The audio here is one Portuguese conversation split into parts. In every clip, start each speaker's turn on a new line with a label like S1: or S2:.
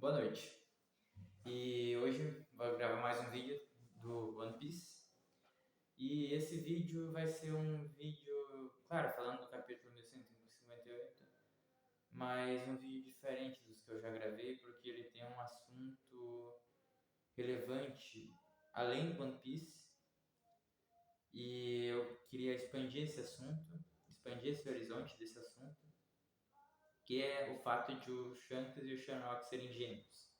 S1: Boa noite. E hoje vou gravar mais um vídeo do One Piece. E esse vídeo vai ser um vídeo, claro, falando do capítulo 1158, mas um vídeo diferente dos que eu já gravei, porque ele tem um assunto relevante além do One Piece. E eu queria expandir esse assunto, expandir esse horizonte desse assunto, que é o fato de o Shanks e o Shanrock serem gêmeos.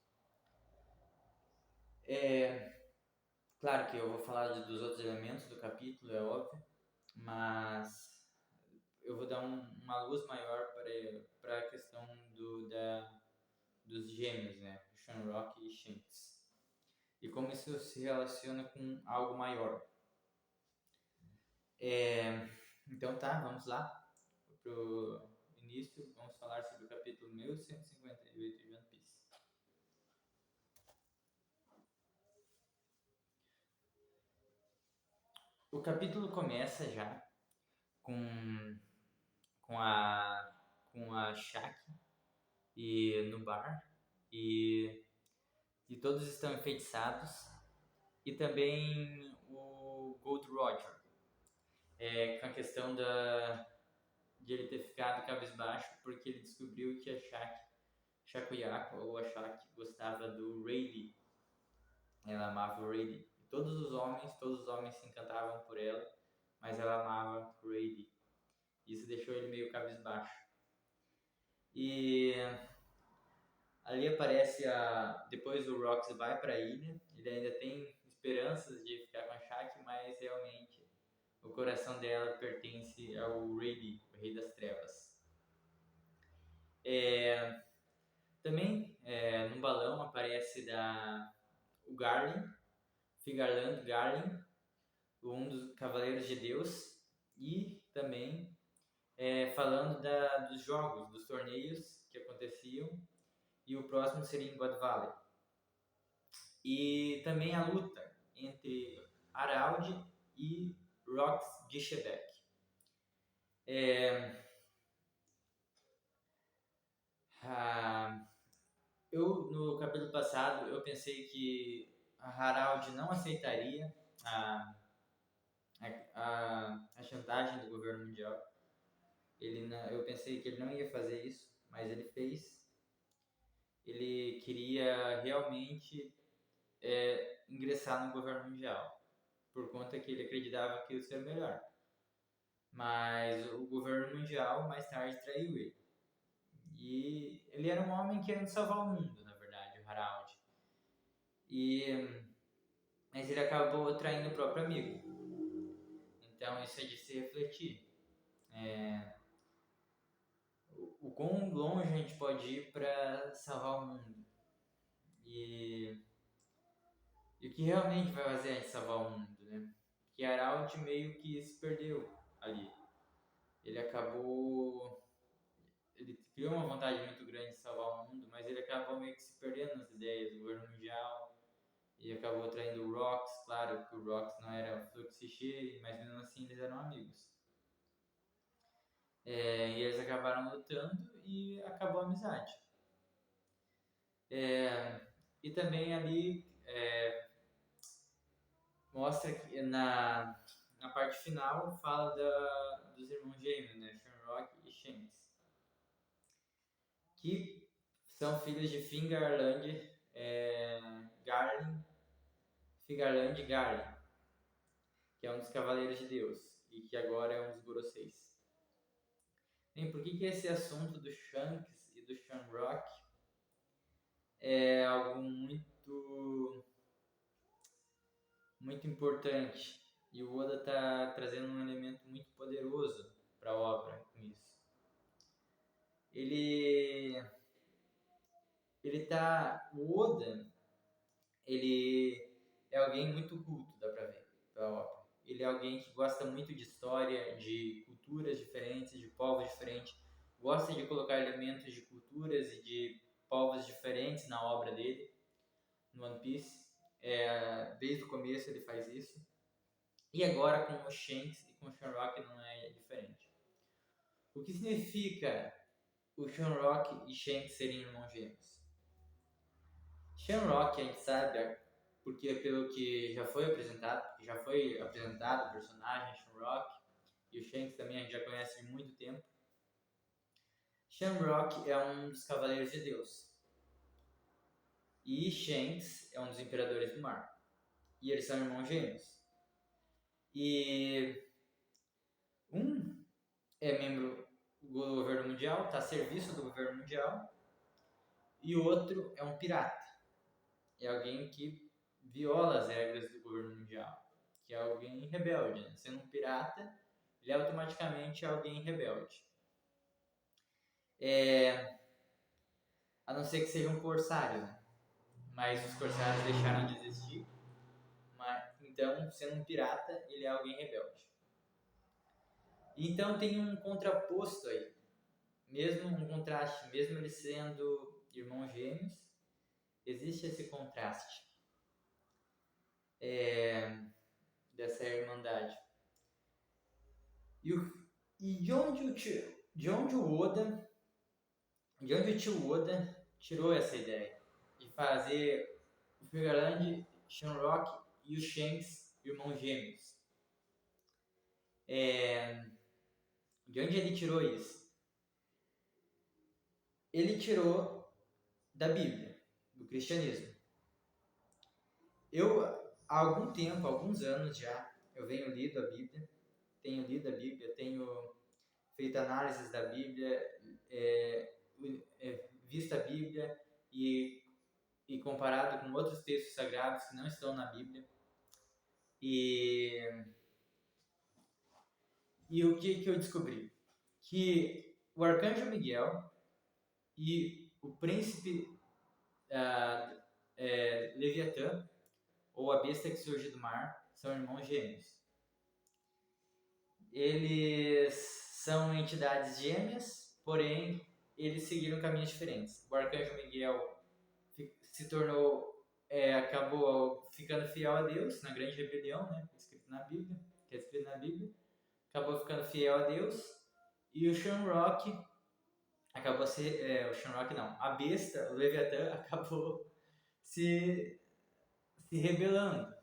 S1: Claro que eu vou falar dos outros elementos do capítulo, é óbvio, mas eu vou dar uma luz maior para a questão dos gêmeos, né? Shanrock e Shanks. E como isso se relaciona com algo maior. Então tá, vamos lá pro início. Vamos falar sobre o capítulo 1158 de One Piece. O capítulo começa já com, com a com a Shaki e no bar e todos estão enfeitiçados e também o Gold Roger com a questão de ele ter ficado cabisbaixo porque ele descobriu que a Shakuyaku ou a Shaki gostava do Rayleigh, ela amava o Rayleigh. Todos os homens se encantavam por ela, mas ela amava o Rayleigh. Isso deixou ele meio cabisbaixo. E ali aparece depois o Rox vai para a ilha, ele ainda tem esperanças de ficar com a Shaq, mas realmente o coração dela pertence ao Rayleigh, o Rei das Trevas. Também no balão aparece o Garland, Figarland Garland, um dos Cavaleiros de Deus, e também falando dos jogos, dos torneios que aconteciam, e o próximo seria em God Valley. E também a luta entre Araldi e Rox de Shebeck. No capítulo passado, eu pensei que a Harald não aceitaria a chantagem do governo mundial. Eu pensei que ele não ia fazer isso, mas ele fez. Ele queria realmente ingressar no governo mundial, por conta que ele acreditava que isso era melhor. Mas o governo mundial mais tarde traiu ele. E ele era um homem querendo salvar o mundo, na verdade, o Harald. Mas ele acabou traindo o próprio amigo. Então isso é de se refletir. O quão longe a gente pode ir para salvar o mundo. E o que realmente vai fazer a gente salvar o mundo, né? Que Harald meio que se perdeu ali. Ele criou uma vontade muito grande de salvar o mundo, mas ele acabou meio que se perdendo nas ideias do governo mundial e acabou traindo o Rox. Claro que o Rox não era Fluxiche, mas mesmo assim eles eram amigos. E eles acabaram lutando e acabou a amizade. E também ali mostra que na parte final fala dos irmãos gêmeos, né? Shamrock e Shanks, que são filhos de Fingarland Figarland Garland, que é um dos Cavaleiros de Deus e que agora é um dos Goroseis. Bem, por que esse assunto do Shanks e do Shamrock é algo muito importante? E o Oda está trazendo um elemento muito poderoso para a obra com isso. O Oda, ele é alguém muito culto, dá pra ver pela obra. Ele é alguém que gosta muito de história, de culturas diferentes, de povos diferentes, gosta de colocar elementos de culturas e de povos diferentes na obra dele, no One Piece. Desde o começo ele faz isso. E agora com o Shanks e com o Shamrock não é diferente. O que significa o Shamrock e Shanks serem irmãos gêmeos? Shamrock, a gente sabe, porque pelo que já foi apresentado o personagem Shamrock, e o Shanks também a gente já conhece de muito tempo. Shamrock é um dos Cavaleiros de Deus. E Shanks é um dos Imperadores do Mar. E eles são irmãos gêmeos. E um é membro do governo mundial, está a serviço do governo mundial. E o outro é um pirata. É alguém que viola as regras do governo mundial. Que é alguém rebelde. Né? Sendo um pirata, ele é automaticamente alguém rebelde. A não ser que seja um corsário, né? Mas os corsários deixaram de existir. Então, sendo um pirata, ele é alguém rebelde. Então tem um contraposto aí, mesmo um contraste, mesmo eles sendo irmãos gêmeos, existe esse contraste dessa irmandade. E de onde o tio Oda tirou essa ideia de fazer o Fioraland, Shamrock e o Shanks irmãos gêmeos? De onde ele tirou isso? Ele tirou da Bíblia, do cristianismo. Eu, há algum tempo, há alguns anos já, eu tenho lido a Bíblia, tenho feito análises da Bíblia, visto a Bíblia e comparado com outros textos sagrados que não estão na Bíblia. E o que eu descobri? Que o arcanjo Miguel e o príncipe Leviatã, ou a besta que surge do mar, são irmãos gêmeos. Eles são entidades gêmeas, porém eles seguiram caminhos diferentes. O arcanjo Miguel se tornou, acabou ficando fiel a Deus na grande rebelião, né, escrito na Bíblia, acabou ficando fiel a Deus, e o Shamrock acabou a besta, o Leviatã, acabou se rebelando.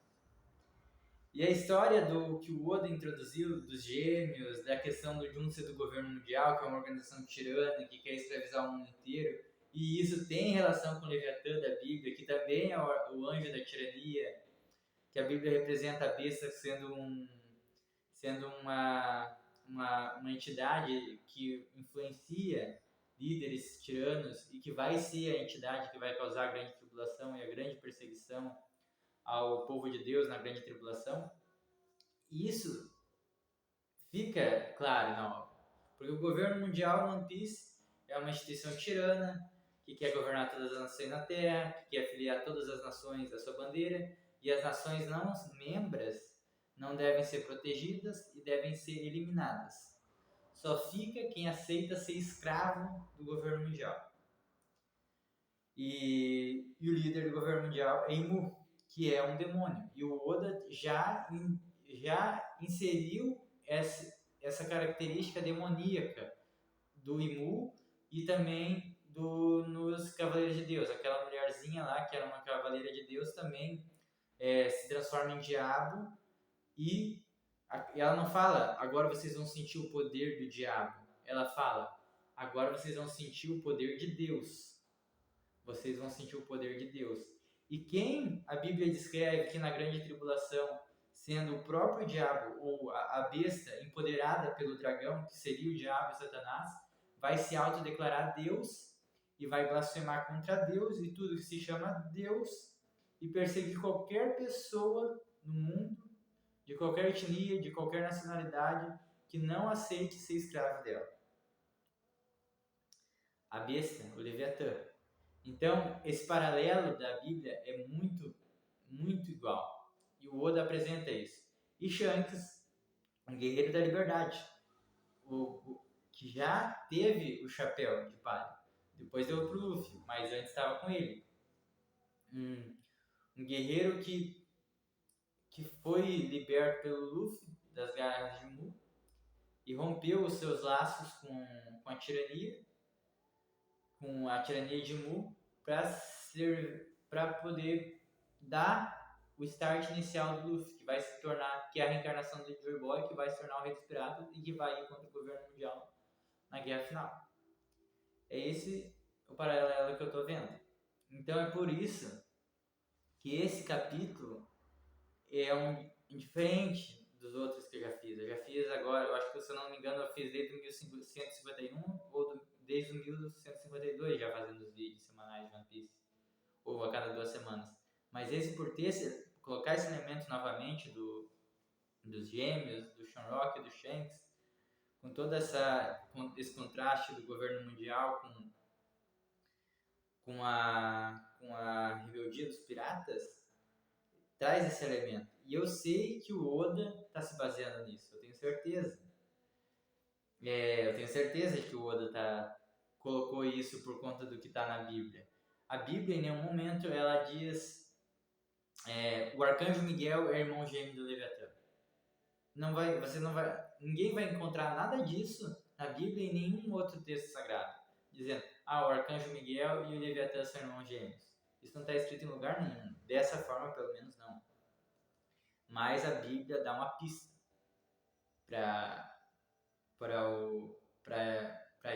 S1: E a história do que o Oda introduziu, dos gêmeos, da questão do Junsei do governo mundial, que é uma organização tirana que quer escravizar o mundo inteiro, e isso tem relação com o Leviatã da Bíblia, que também é o anjo da tirania, que a Bíblia representa a besta sendo uma entidade que influencia líderes tiranos e que vai ser a entidade que vai causar a grande tribulação e a grande perseguição ao povo de Deus na grande tribulação. E isso fica claro na obra, porque o governo mundial no One Piece é uma instituição tirana que quer governar todas as nações na Terra, que quer afiliar todas as nações à sua bandeira, e as nações não membras não devem ser protegidas e devem ser eliminadas. Só fica quem aceita ser escravo do governo mundial. E o líder do governo mundial é Imu, que é um demônio. E o Oda já inseriu essa característica demoníaca do Imu e também nos Cavaleiros de Deus. Aquela mulherzinha lá, que era uma Cavaleira de Deus, também se transforma em diabo e ela não fala, agora vocês vão sentir o poder do diabo. Ela fala, agora vocês vão sentir o poder de Deus. Vocês vão sentir o poder de Deus. E quem a Bíblia descreve que na grande tribulação, sendo o próprio diabo ou a besta empoderada pelo dragão, que seria o diabo e Satanás, vai se autodeclarar Deus e vai blasfemar contra Deus e tudo que se chama Deus e perseguir qualquer pessoa no mundo, de qualquer etnia, de qualquer nacionalidade, que não aceite ser escravo dela. A besta, o Leviatã. Então, esse paralelo da Bíblia é muito, muito igual. E o Oda apresenta isso. E Shanks, um guerreiro da liberdade, que já teve o chapéu de palha. Depois deu pro Luffy, mas antes estava com ele. Um guerreiro que foi liberto pelo Luffy das garras de Mu e rompeu os seus laços com a tirania de Mu para para poder dar o start inicial do Luffy, que vai se tornar, que é a reencarnação do Joy Boy, que vai se tornar o Rei dos Piratas e que vai ir contra o governo mundial na guerra final. É esse o paralelo que eu tô vendo. Então é por isso que esse capítulo é diferente dos outros que eu já fiz. Eu já fiz agora, eu acho que, se eu não me engano, eu fiz desde o 1151 ou desde o 1152 já fazendo os vídeos semanais de One Piece, ou a cada 2 semanas. Mas esse, por colocar esse elemento novamente dos gêmeos, do Shanrock e do Shanks, com todo esse contraste do governo mundial com a rebeldia dos piratas, traz esse elemento. E eu sei que o Oda está se baseando nisso, eu tenho certeza. Eu tenho certeza que o Oda colocou isso por conta do que está na Bíblia. A Bíblia, em nenhum momento, ela diz o Arcanjo Miguel é irmão gêmeo do Leviatã. Ninguém vai encontrar nada disso na Bíblia e em nenhum outro texto sagrado, dizendo, o Arcanjo Miguel e o Leviatã são irmãos gêmeos. Isso não está escrito em lugar nenhum. Dessa forma, pelo menos, não. Mas a Bíblia dá uma pista para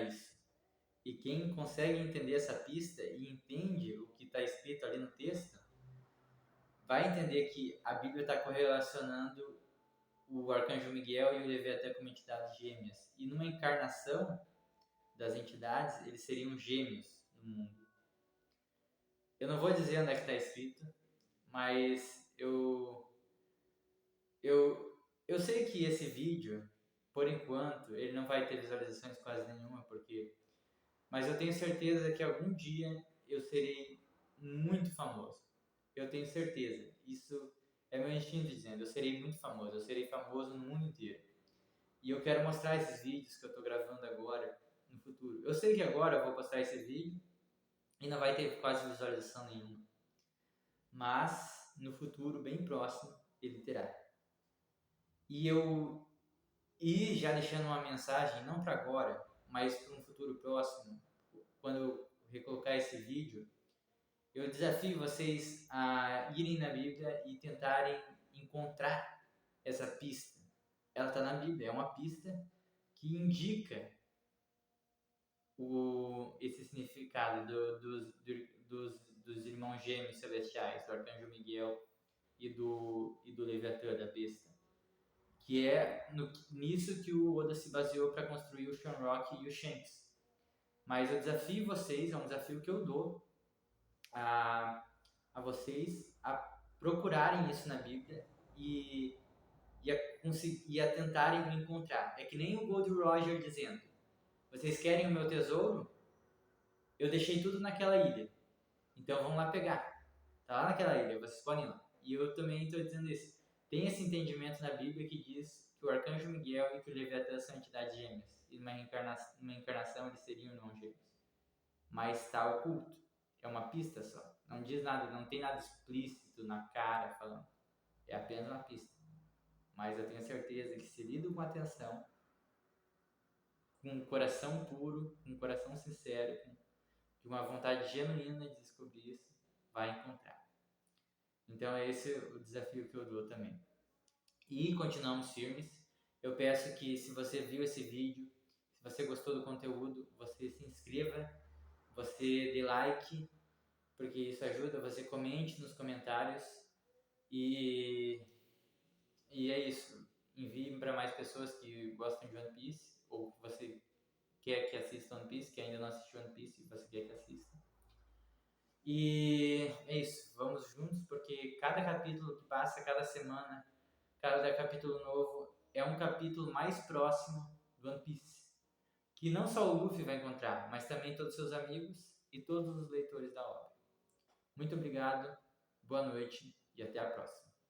S1: isso. E quem consegue entender essa pista e entende o que está escrito ali no texto, vai entender que a Bíblia está correlacionando o Arcanjo Miguel e o Leviatã como entidades gêmeas. E numa encarnação das entidades, eles seriam gêmeos no mundo. Eu não vou dizer onde é que está escrito, mas eu sei que esse vídeo, por enquanto, ele não vai ter visualizações quase nenhuma, mas eu tenho certeza que algum dia eu serei muito famoso. Eu tenho certeza. Isso é meu instinto dizendo. Eu serei muito famoso. Eu serei famoso no mundo inteiro. E eu quero mostrar esses vídeos que eu estou gravando agora no futuro. Eu sei que agora eu vou postar esse vídeo e não vai ter quase visualização nenhuma. Mas no futuro bem próximo ele terá. E já deixando uma mensagem, não para agora, mas para um futuro próximo, quando eu recolocar esse vídeo, eu desafio vocês a irem na Bíblia e tentarem encontrar essa pista. Ela está na Bíblia, é uma pista que indica esse significado dos irmãos gêmeos celestiais, do Arcanjo Miguel e do Leviatã, da besta. Que é nisso que o Oda se baseou para construir o Shanrock e o Shanks. Mas eu desafio vocês, é um desafio que eu dou a vocês a procurarem isso na Bíblia e a tentarem encontrar. É que nem o Gold Roger dizendo, vocês querem o meu tesouro? Eu deixei tudo naquela ilha, então vão lá pegar. Tá lá naquela ilha, vocês podem ir lá. E eu também estou dizendo isso. Tem esse entendimento na Bíblia que diz que o Arcanjo Miguel e que o Leviatã são entidades gêmeas. E numa encarnação eles seriam não gêmeos. Mas está oculto. É uma pista só. Não diz nada, não tem nada explícito na cara falando. É apenas uma pista. Mas eu tenho certeza que, se lido com atenção, com um coração puro, com um coração sincero, com uma vontade genuína de descobrir isso, vai encontrar. Então é esse o desafio que eu dou também. E continuamos firmes. Eu peço que, se você viu esse vídeo, se você gostou do conteúdo, você se inscreva, você dê like, porque isso ajuda, você comente nos comentários e é isso. Envie para mais pessoas que gostam de One Piece, ou que você quer que assista One Piece, que ainda não assistiu One Piece e você quer que assista. E é isso, vamos juntos, porque cada capítulo que passa, cada semana, cada capítulo novo é um capítulo mais próximo do One Piece, que não só o Luffy vai encontrar, mas também todos os seus amigos e todos os leitores da obra. Muito obrigado, boa noite e até a próxima.